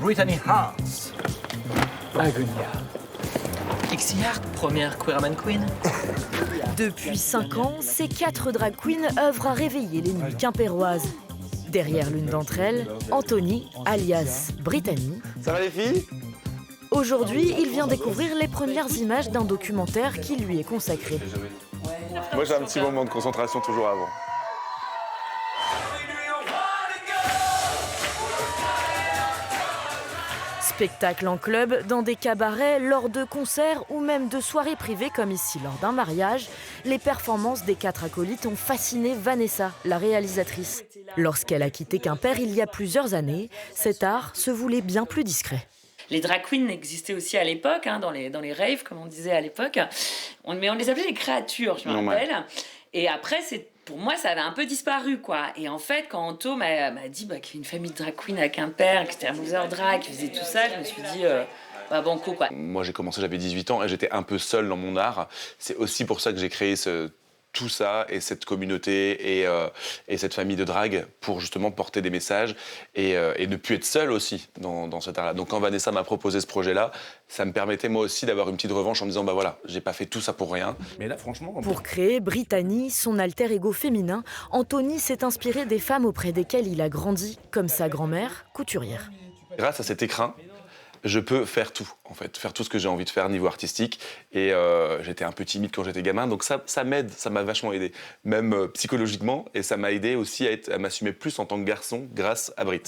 Brittany Hartz. Agonia. Ixiar, première Queerman Queen. Depuis 5 ans, ces 4 drag queens œuvrent à réveiller les nuits quimpéroises. Derrière l'une d'entre elles, Anthony, alias Brittany. Ça va les filles? Aujourd'hui, il vient découvrir les premières images d'un documentaire qui lui est consacré. Moi j'ai un petit moment de concentration toujours avant. Spectacles en club, dans des cabarets, lors de concerts ou même de soirées privées comme ici lors d'un mariage, les performances des 4 acolytes ont fasciné Vanessa, la réalisatrice. Lorsqu'elle a quitté Quimper il y a plusieurs années, cet art se voulait bien plus discret. Les drag queens existaient aussi à l'époque, dans les raves, comme on disait à l'époque. Mais on les appelait les créatures, je me rappelle. Et après, pour moi, ça avait un peu disparu, quoi. Et en fait, quand Anto m'a dit qu'il y avait une famille de drag queens à Quimper, que c'était un loser drag, qui faisait tout ça, je me suis dit, banco, quoi. Moi, j'ai commencé, j'avais 18 ans et j'étais un peu seul dans mon art. C'est aussi pour ça que j'ai créé tout ça et cette communauté et cette famille de drag pour justement porter des messages et ne plus être seul aussi dans cet art-là. Donc quand Vanessa m'a proposé ce projet-là, ça me permettait moi aussi d'avoir une petite revanche en me disant bah voilà, j'ai pas fait tout ça pour rien. Mais là, franchement... Pour créer Brittany, son alter ego féminin, Anthony s'est inspiré des femmes auprès desquelles il a grandi, comme sa grand-mère, couturière. Grâce à cet écrin, je peux faire tout, en fait, faire tout ce que j'ai envie de faire niveau artistique. Et j'étais un peu timide quand j'étais gamin, donc ça m'aide, ça m'a vachement aidé, même psychologiquement. Et ça m'a aidé aussi à m'assumer plus en tant que garçon grâce à Brit.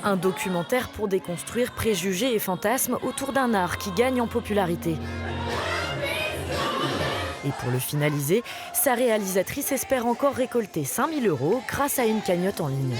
Un documentaire pour déconstruire préjugés et fantasmes autour d'un art qui gagne en popularité. Et pour le finaliser, sa réalisatrice espère encore récolter 5 000 € grâce à une cagnotte en ligne.